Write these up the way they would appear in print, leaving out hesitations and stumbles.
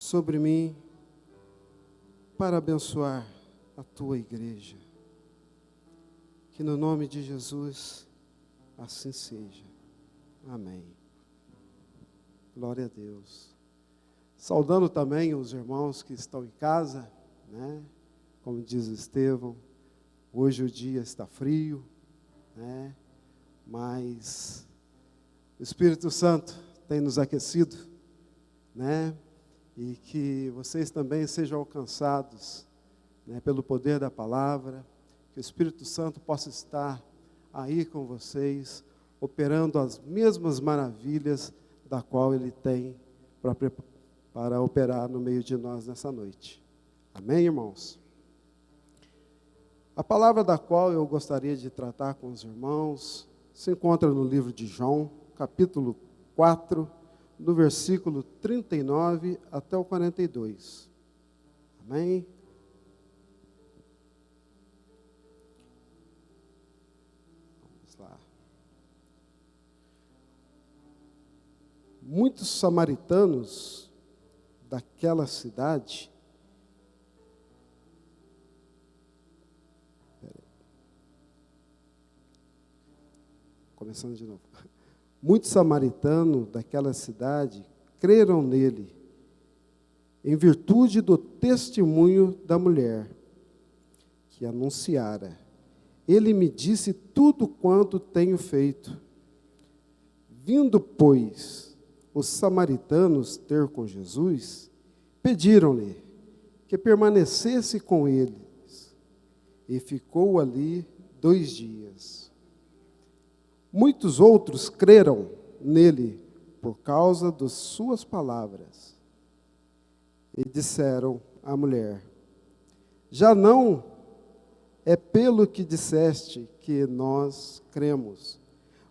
sobre mim para abençoar a tua igreja. Que no nome de Jesus assim seja. Amém. Glória a Deus. Saudando também os irmãos que estão em casa, né? Como diz o Estevão, hoje o dia está frio, né? Mas o Espírito Santo tem nos aquecido, né? E que vocês também sejam alcançados, né, pelo poder da palavra, que o Espírito Santo possa estar aí com vocês, operando as mesmas maravilhas da qual Ele tem para operar no meio de nós nessa noite. Amém, irmãos? A palavra da qual eu gostaria de tratar com os irmãos se encontra no livro de João, capítulo 4, do versículo 39 até o 42. Amém? Vamos lá. Muitos samaritanos daquela cidade começando de novo. Muitos samaritanos daquela cidade creram nele, em virtude do testemunho da mulher que anunciara. Ele me disse tudo quanto tenho feito. Vindo, pois, os samaritanos ter com Jesus, pediram-lhe que permanecesse com eles, e ficou ali 2 dias. Muitos outros creram nele por causa das suas palavras. E disseram à mulher: já não é pelo que disseste que nós cremos,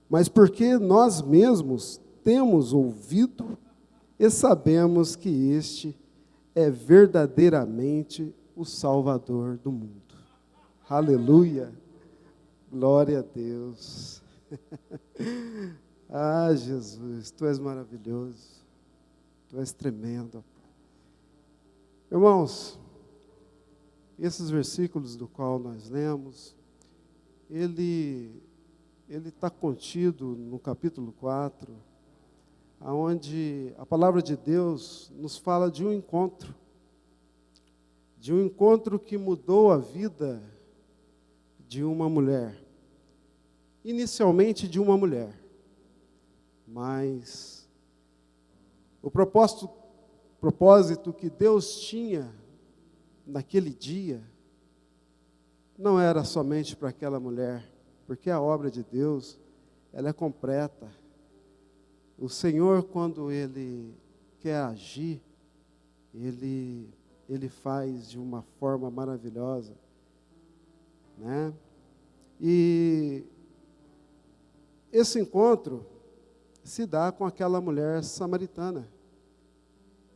mas porque nós mesmos temos ouvido e sabemos que este é verdadeiramente o Salvador do mundo. Aleluia! Glória a Deus! Ah, Jesus, Tu és maravilhoso, Tu és tremendo. Irmãos, esses versículos do qual nós lemos, ele está contido no capítulo 4, onde a palavra de Deus nos fala de um encontro que mudou a vida de uma mulher. Inicialmente de uma mulher, mas o propósito que Deus tinha naquele dia não era somente para aquela mulher, porque a obra de Deus, ela é completa. O Senhor, quando Ele quer agir, Ele faz de uma forma maravilhosa, né? E esse encontro se dá com aquela mulher samaritana,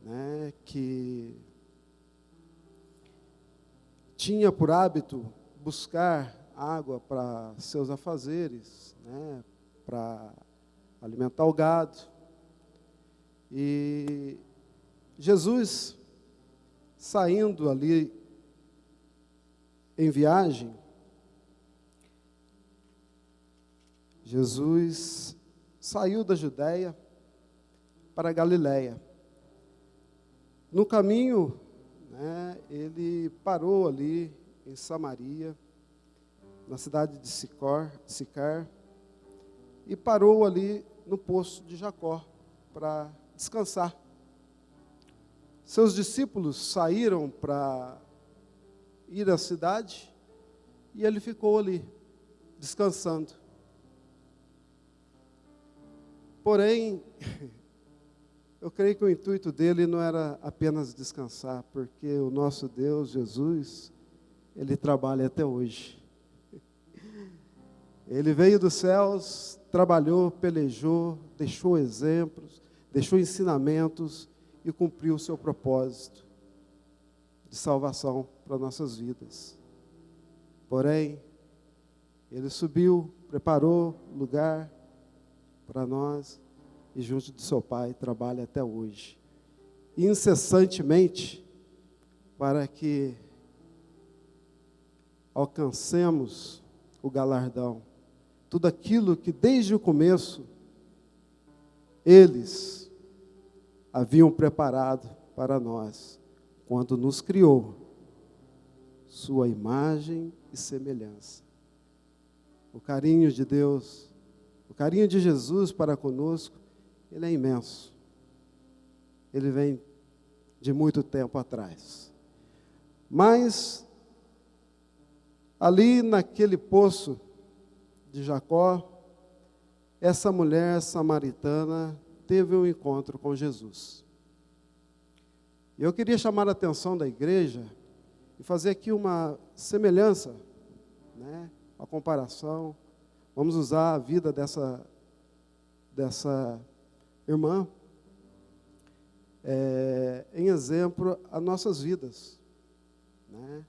né, que tinha por hábito buscar água para seus afazeres, né, para alimentar o gado. E Jesus, saindo ali em viagem, Jesus saiu da Judéia para a Galiléia. No caminho, né, ele parou ali em Samaria, na cidade de Sicar, e parou ali no poço de Jacó para descansar. Seus discípulos saíram para ir à cidade e ele ficou ali, descansando. Porém, eu creio que o intuito dele não era apenas descansar, porque o nosso Deus, Jesus, Ele trabalha até hoje. Ele veio dos céus, trabalhou, pelejou, deixou exemplos, deixou ensinamentos e cumpriu o seu propósito de salvação para nossas vidas. Porém, Ele subiu, preparou lugar para nós, e junto do seu Pai trabalha até hoje. incessantemente para que alcancemos o galardão. Tudo aquilo que desde o começo eles haviam preparado para nós, quando nos criou, sua imagem e semelhança. O carinho de Deus, o carinho de Jesus para conosco, ele é imenso. Ele vem de muito tempo atrás. Mas, ali naquele poço de Jacó, essa mulher samaritana teve um encontro com Jesus. Eu queria chamar a atenção da igreja e fazer aqui uma semelhança, né, uma comparação. Vamos usar a vida dessa irmã em exemplo as nossas vidas, né?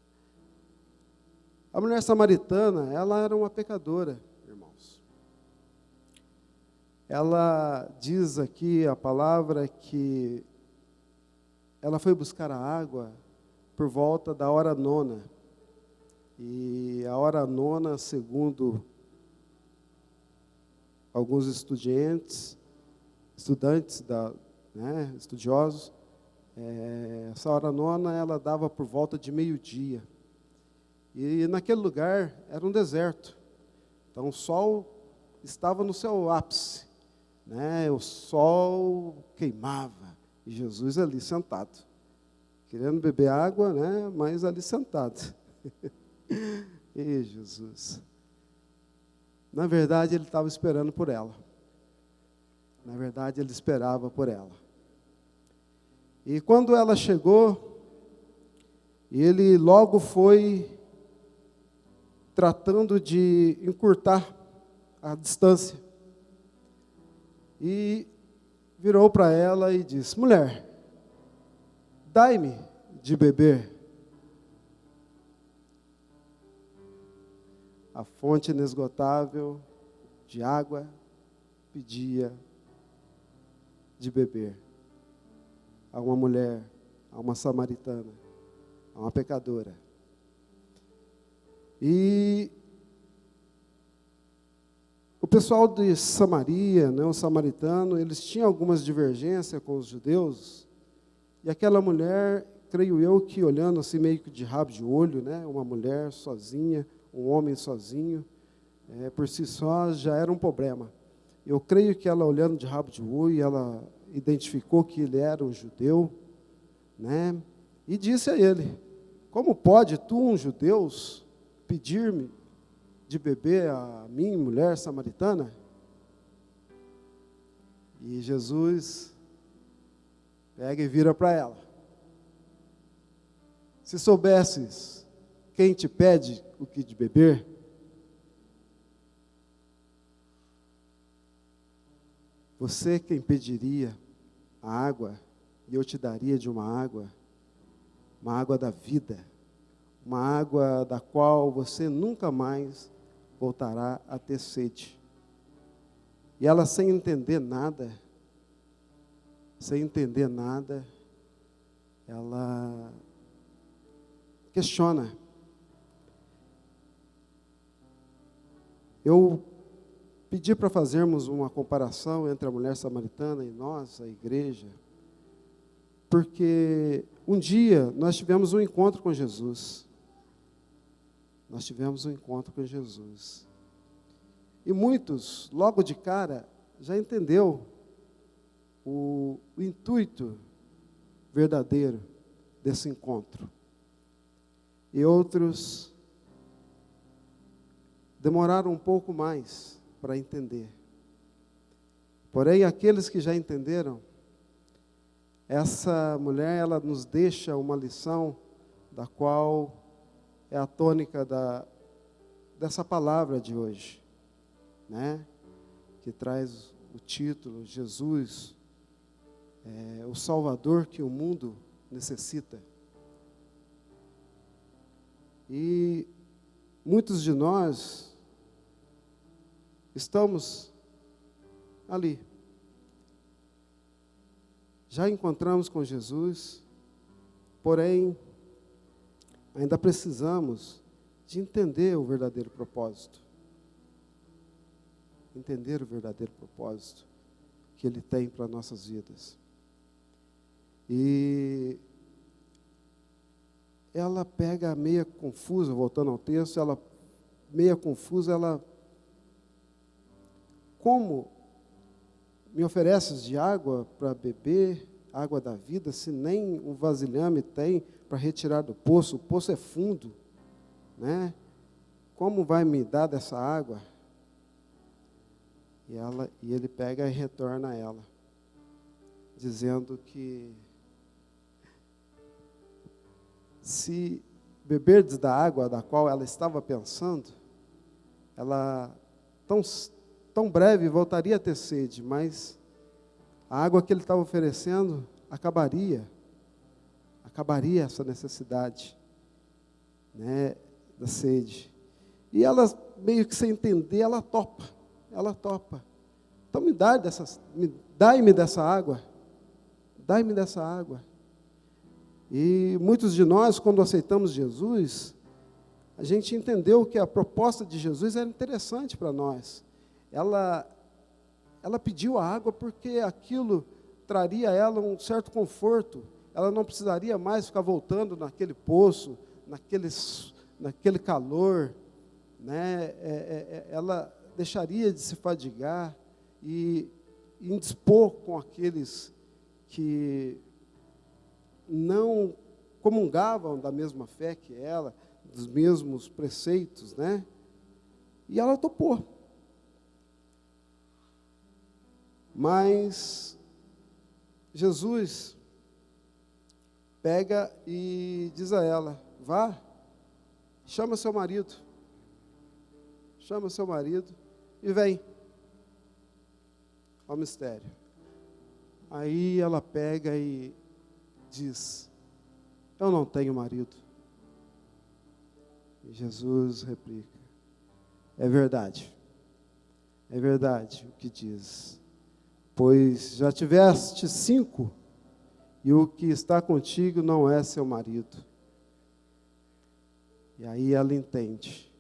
A mulher samaritana, ela era uma pecadora, irmãos. Ela diz aqui a palavra que ela foi buscar a água por volta da hora nona. E a hora nona, segundo alguns estudiosos, essa hora nona ela dava por volta de meio-dia. E naquele lugar era um deserto. Então o sol estava no seu ápice, né? O sol queimava e Jesus ali sentado, querendo beber água, né? Mas ali sentado. E Jesus. Na verdade, ele estava esperando por ela. Na verdade, ele esperava por ela. E quando ela chegou, ele logo foi tratando de encurtar a distância. E virou para ela e disse: mulher, dai-me de beber. A fonte inesgotável de água pedia de beber a uma mulher, a uma samaritana, a uma pecadora. E o pessoal de Samaria, né, o samaritano, eles tinham algumas divergências com os judeus, e aquela mulher, creio eu, que olhando assim meio que de rabo de olho, né, uma mulher sozinha, um homem sozinho, por si só já era um problema. Eu creio que ela olhando de rabo de olho, ela identificou que ele era um judeu, né, e disse a ele: como pode tu, um judeu, pedir-me de beber a mim, mulher samaritana? E Jesus pega e vira para ela: se soubesses quem te pede o que de beber, você quem pediria a água, e eu te daria de uma água da vida, uma água da qual você nunca mais voltará a ter sede. E ela, sem entender nada, ela questiona. Eu pedi para fazermos uma comparação entre a mulher samaritana e nós, a igreja, porque um dia nós tivemos um encontro com Jesus. E muitos, logo de cara, já entendeu o intuito verdadeiro desse encontro. E outros demoraram um pouco mais para entender. Porém, aqueles que já entenderam, essa mulher, ela nos deixa uma lição da qual é a tônica dessa palavra de hoje, né? Que traz o título: Jesus, o Salvador que o mundo necessita. E muitos de nós estamos ali, já encontramos com Jesus, porém, ainda precisamos de entender o verdadeiro propósito. Entender o verdadeiro propósito que Ele tem para nossas vidas. E ela pega meia confusa, voltando ao texto, ela meia confusa, como me ofereces de água para beber, água da vida, se nem um vasilhame tem para retirar do poço, o poço é fundo, né? Como vai me dar dessa água? E ele pega e retorna a ela, dizendo que se beberdes da água da qual ela estava pensando, ela tão breve voltaria a ter sede, mas a água que ele estava oferecendo acabaria essa necessidade, né, da sede. E ela, meio que sem entender, ela topa. Então dai-me dessa água, dai-me dessa água. E muitos de nós, quando aceitamos Jesus, a gente entendeu que a proposta de Jesus era interessante para nós. Ela pediu a água porque aquilo traria a ela um certo conforto. Ela não precisaria mais ficar voltando naquele poço, naquele calor, né? Ela deixaria de se fadigar e indispor com aqueles que não comungavam da mesma fé que ela, dos mesmos preceitos, né? E ela topou. Mas Jesus pega e diz a ela: vá, chama seu marido e vem ao mistério. Aí ela pega e diz: eu não tenho marido. E Jesus replica: é verdade o que diz, pois já tiveste 5, e o que está contigo não é seu marido. E aí ela entende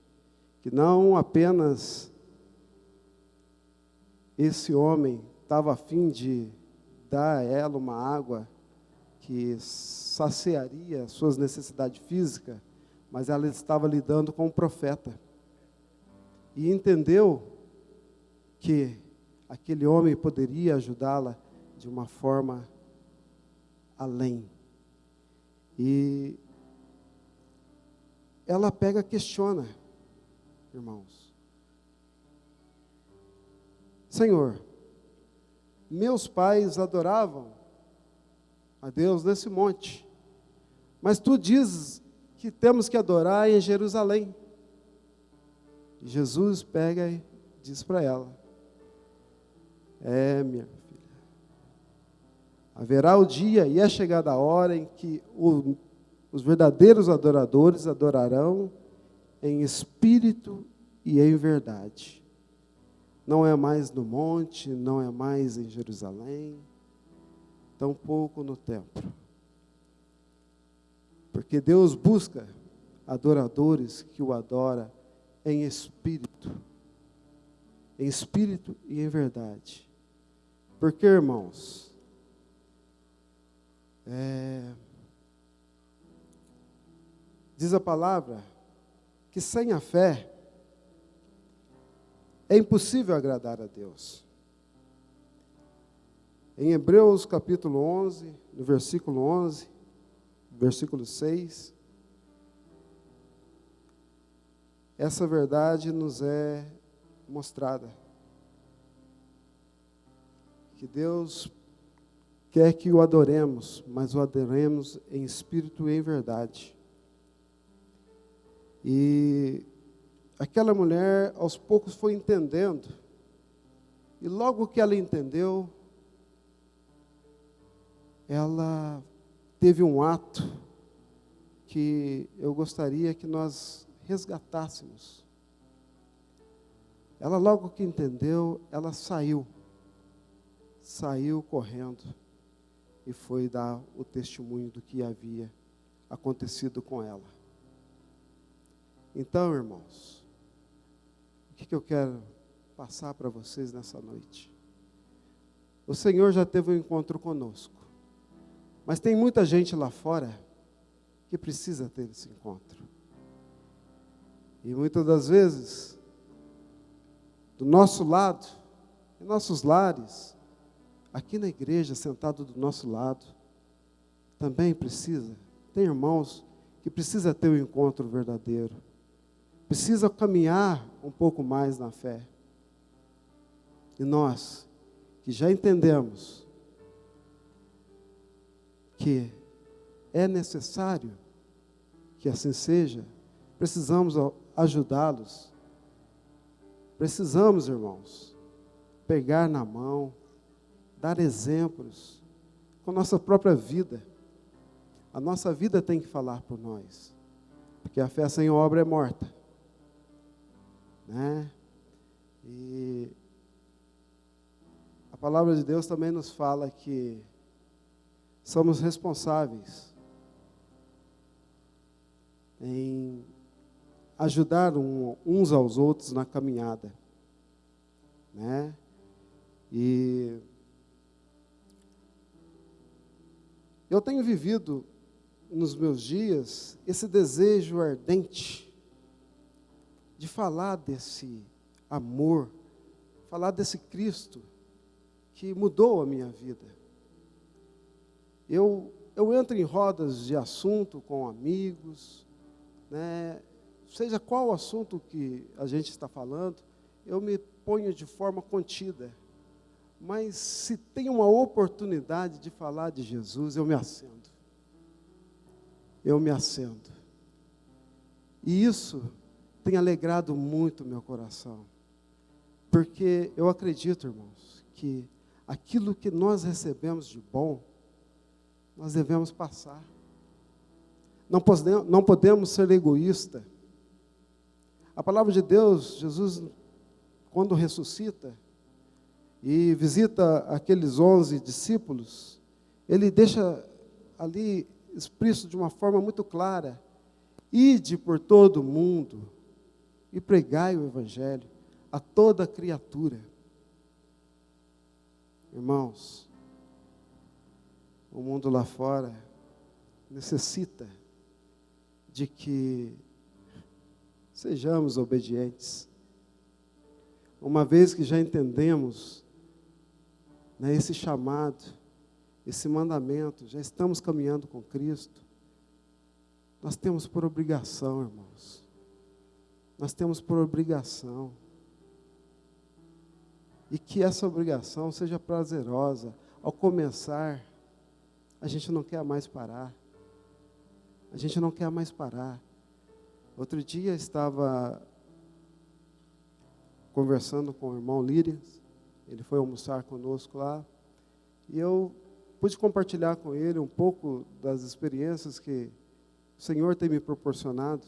que não apenas esse homem estava a fim de dar a ela uma água que saciaria suas necessidades físicas, mas ela estava lidando com um profeta. E entendeu que aquele homem poderia ajudá-la de uma forma além. E ela pega e questiona, irmãos: Senhor, meus pais adoravam a Deus nesse monte, mas tu dizes que temos que adorar em Jerusalém. E Jesus pega e diz para ela: minha filha, haverá o dia e é chegada a hora em que os verdadeiros adoradores adorarão em espírito e em verdade. Não é mais no monte, não é mais em Jerusalém, tampouco no templo. Porque Deus busca adoradores que o adoram em espírito e em verdade. Porque, irmãos, diz a palavra que sem a fé é impossível agradar a Deus. Em Hebreus capítulo 11, no versículo 11, versículo 6, essa verdade nos é mostrada. Que Deus quer que o adoremos, mas o adoremos em espírito e em verdade. E aquela mulher, aos poucos, foi entendendo. E logo que ela entendeu, ela teve um ato que eu gostaria que nós resgatássemos. Ela logo que entendeu, ela saiu correndo e foi dar o testemunho do que havia acontecido com ela. Então, irmãos, o que eu quero passar para vocês nessa noite? O Senhor já teve um encontro conosco, mas tem muita gente lá fora que precisa ter esse encontro. E muitas das vezes, do nosso lado, em nossos lares, aqui na igreja, sentado do nosso lado, também precisa. Tem irmãos que precisa ter um encontro verdadeiro. Precisa caminhar um pouco mais na fé. E nós, que já entendemos que é necessário que assim seja, precisamos ajudá-los. Precisamos, irmãos, pegar na mão, dar exemplos com a nossa própria vida. A nossa vida tem que falar por nós, porque a fé sem obra é morta, né? E a palavra de Deus também nos fala que somos responsáveis em ajudar uns aos outros na caminhada, né? E eu tenho vivido nos meus dias esse desejo ardente de falar desse amor, falar desse Cristo que mudou a minha vida. Eu entro em rodas de assunto com amigos, né? Seja qual o assunto que a gente está falando, eu me ponho de forma contida. Mas se tem uma oportunidade de falar de Jesus, eu me acendo. Eu me acendo. E isso tem alegrado muito o meu coração. Porque eu acredito, irmãos, que aquilo que nós recebemos de bom, nós devemos passar. Não podemos ser egoístas. A palavra de Deus, Jesus, quando ressuscita e visita aqueles 11 discípulos, ele deixa ali expresso de uma forma muito clara: ide por todo o mundo e pregai o Evangelho a toda criatura. Irmãos, o mundo lá fora necessita de que sejamos obedientes. Uma vez que já entendemos, né, esse chamado, esse mandamento, já estamos caminhando com Cristo, nós temos por obrigação, irmãos. Nós temos por obrigação. E que essa obrigação seja prazerosa. Ao começar, a gente não quer mais parar. A gente não quer mais parar. Outro dia estava conversando com o irmão Lírias, ele foi almoçar conosco lá, e eu pude compartilhar com ele um pouco das experiências que o Senhor tem me proporcionado,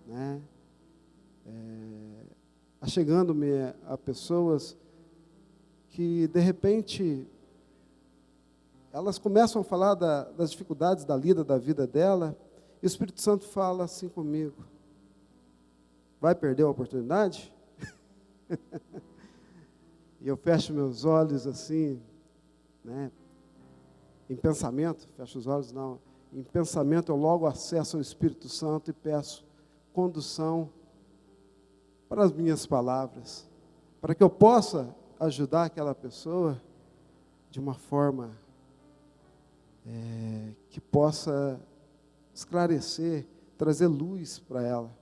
né? Achegando-me a pessoas que, de repente, elas começam a falar das dificuldades da lida, da vida dela, e o Espírito Santo fala assim comigo: vai perder a oportunidade? E eu fecho meus olhos assim, né? Em pensamento, fecho os olhos não, em pensamento eu logo acesso ao Espírito Santo e peço condução para as minhas palavras, para que eu possa ajudar aquela pessoa de uma forma que possa esclarecer, trazer luz para ela.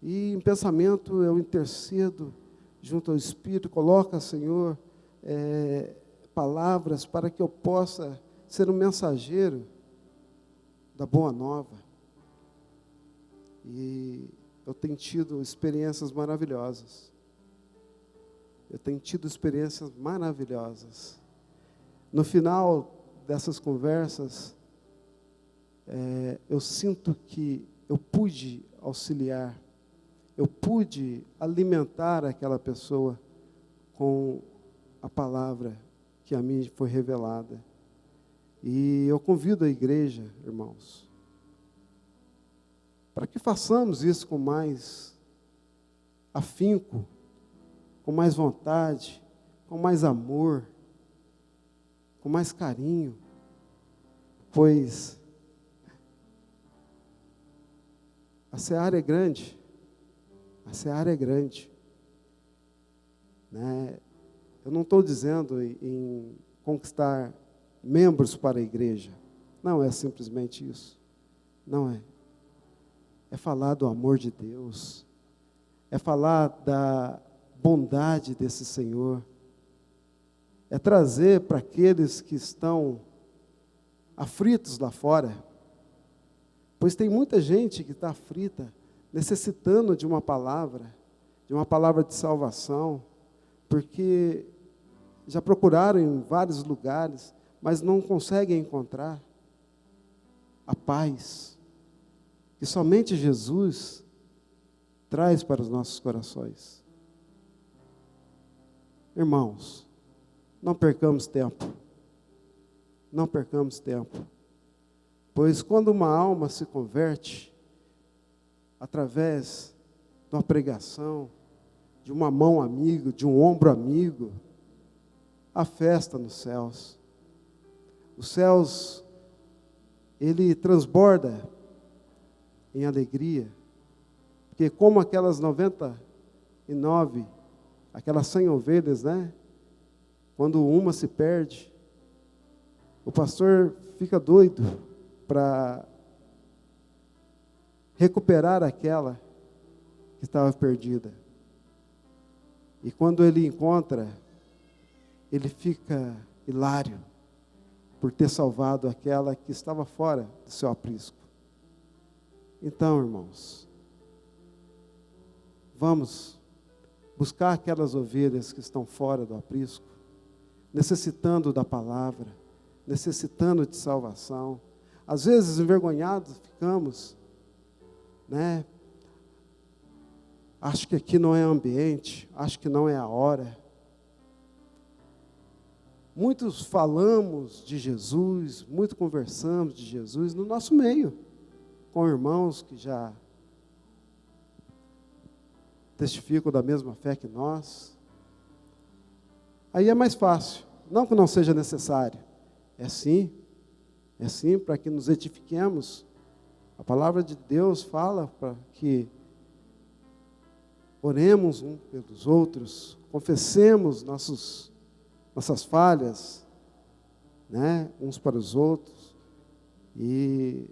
E em pensamento eu intercedo junto ao Espírito, coloca, Senhor, palavras para que eu possa ser um mensageiro da boa nova. E eu tenho tido experiências maravilhosas. No final dessas conversas, eu sinto que eu pude auxiliar, eu pude alimentar aquela pessoa com a palavra que a mim foi revelada. E eu convido a igreja, irmãos, para que façamos isso com mais afinco, com mais vontade, com mais amor, com mais carinho, pois a seara é grande, a seara é grande, né? Eu não estou dizendo em conquistar membros para a igreja, não é simplesmente isso, não é. É falar do amor de Deus, é falar da bondade desse Senhor, é trazer para aqueles que estão aflitos lá fora, pois tem muita gente que está aflita, necessitando de uma palavra de salvação, porque já procuraram em vários lugares, mas não conseguem encontrar a paz que somente Jesus traz para os nossos corações. Irmãos, não percamos tempo. Não percamos tempo. Pois quando uma alma se converte, através de uma pregação, de uma mão amiga, de um ombro amigo, há festa nos céus. Os céus, ele transborda em alegria, porque como aquelas 99, aquelas 100 ovelhas, né? Quando uma se perde, o pastor fica doido para recuperar aquela que estava perdida. E quando ele encontra, ele fica hilário por ter salvado aquela que estava fora do seu aprisco. Então, irmãos, vamos buscar aquelas ovelhas que estão fora do aprisco, necessitando da palavra, necessitando de salvação. Às vezes, envergonhados ficamos, né? Acho que aqui não é ambiente, acho que não é a hora. Muitos falamos de Jesus, muito conversamos de Jesus no nosso meio, com irmãos que já testificam da mesma fé que nós. Aí é mais fácil, não que não seja necessário, é sim para que nos edifiquemos. A palavra de Deus fala para que oremos uns pelos outros, confessemos nossas falhas, né, uns para os outros, e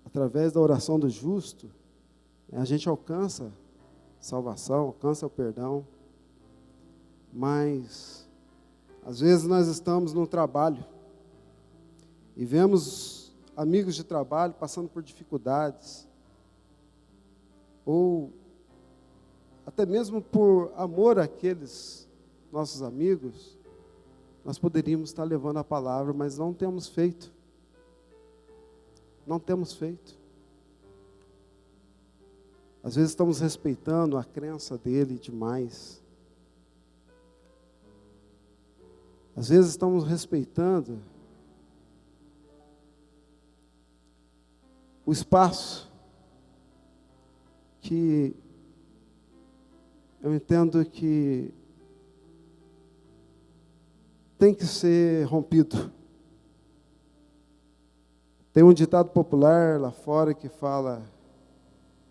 através da oração do justo, a gente alcança salvação, alcança o perdão. Mas às vezes nós estamos no trabalho e vemos amigos de trabalho passando por dificuldades, ou até mesmo por amor àqueles nossos amigos, nós poderíamos estar levando a palavra, mas não temos feito. Não temos feito. Às vezes estamos respeitando a crença dele demais. Às vezes estamos respeitando o espaço que eu entendo que tem que ser rompido. Tem um ditado popular lá fora que fala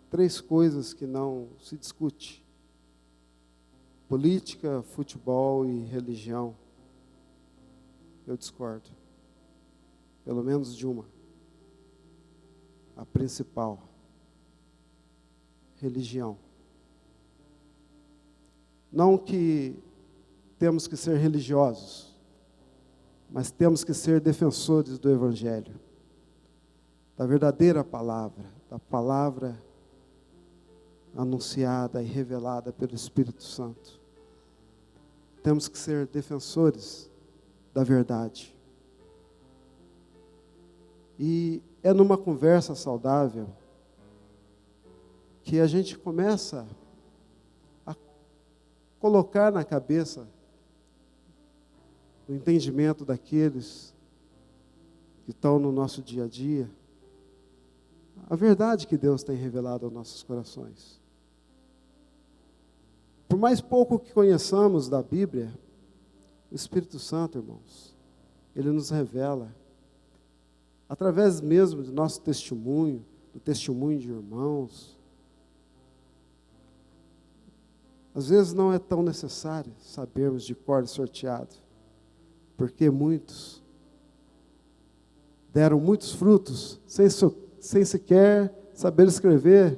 3 coisas que não se discute: política, futebol e religião. Eu discordo. Pelo menos de uma. A principal. Religião. Não que temos que ser religiosos, mas temos que ser defensores do Evangelho, da verdadeira palavra, da palavra anunciada e revelada pelo Espírito Santo. Temos que ser defensores da verdade. E é numa conversa saudável que a gente começa a colocar na cabeça no entendimento daqueles que estão no nosso dia a dia, a verdade que Deus tem revelado aos nossos corações. Por mais pouco que conheçamos da Bíblia, o Espírito Santo, irmãos, ele nos revela, através mesmo do nosso testemunho, do testemunho de irmãos. Às vezes não é tão necessário sabermos de cor sorteado, porque muitos deram muitos frutos, sem sequer saber escrever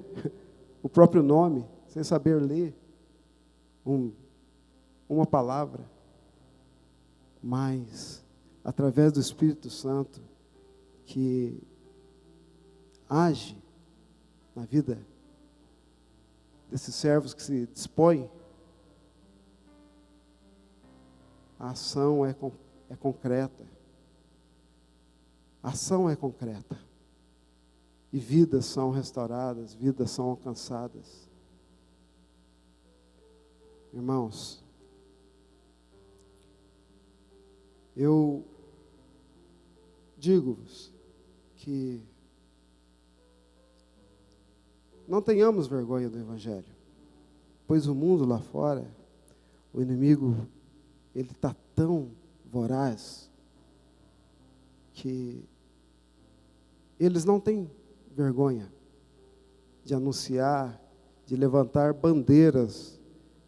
o próprio nome, sem saber ler uma palavra. Mas, através do Espírito Santo, que age na vida desses servos que se dispõem, a ação é concreta. A ação é concreta. E vidas são restauradas, vidas são alcançadas. Irmãos, eu digo-vos que não tenhamos vergonha do Evangelho, pois o mundo lá fora, o inimigo, ele está tão voraz que eles não têm vergonha de anunciar, de levantar bandeiras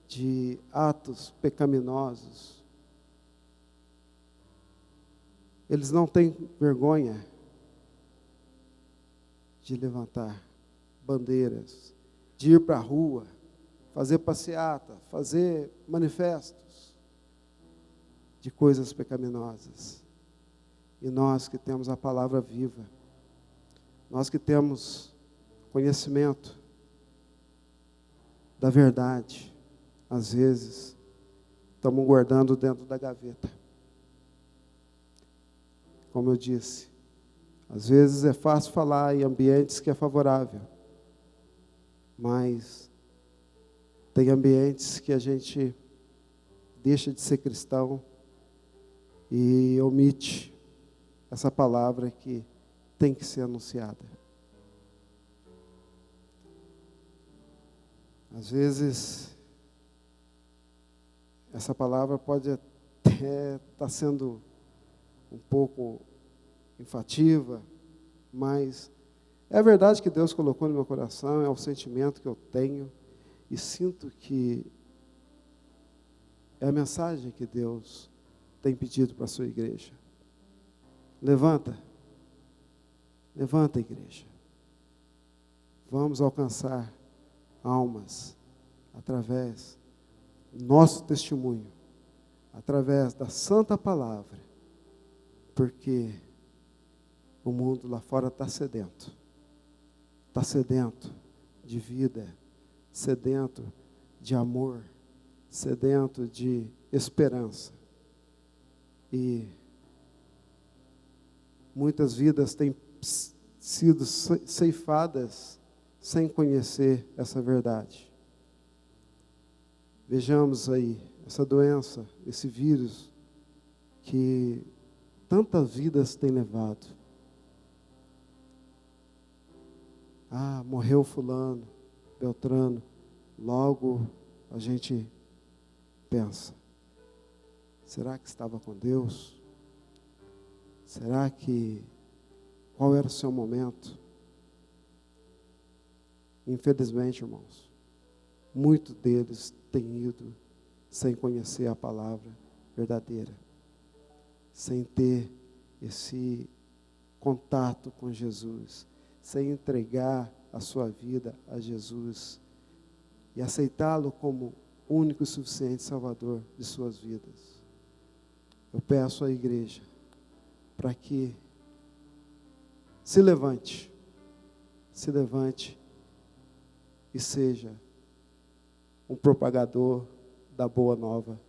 de atos pecaminosos. Eles não têm vergonha de levantar bandeiras, de ir para a rua, fazer passeata, fazer manifestos de coisas pecaminosas. E nós que temos a palavra viva, nós que temos conhecimento da verdade, às vezes estamos guardando dentro da gaveta. Como eu disse, às vezes é fácil falar em ambientes que é favorável, mas tem ambientes que a gente deixa de ser cristão e omite essa palavra que tem que ser anunciada. Às vezes, essa palavra pode até estar sendo um pouco enfativa, mas é a verdade que Deus colocou no meu coração, é o sentimento que eu tenho, e sinto que é a mensagem que Deus tem pedido para a sua igreja. Levanta, igreja. Vamos alcançar almas através do nosso testemunho, através da santa palavra, porque o mundo lá fora está sedento de vida, sedento de amor, sedento de esperança. E muitas vidas têm sido ceifadas sem conhecer essa verdade. Vejamos aí essa doença, esse vírus que tantas vidas tem levado. Morreu fulano, Beltrano. Logo a gente pensa, será que estava com Deus? Será que, qual era o seu momento? Infelizmente, irmãos, muitos deles têm ido sem conhecer a palavra verdadeira, sem ter esse contato com Jesus, sem entregar a sua vida a Jesus e aceitá-lo como único e suficiente Salvador de suas vidas. Eu peço à igreja para que se levante e seja um propagador da boa nova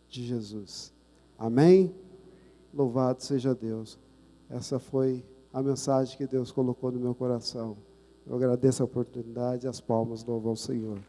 de Jesus. Amém? Louvado seja Deus. Essa foi a mensagem que Deus colocou no meu coração. Eu agradeço a oportunidade e as palmas louvam ao Senhor.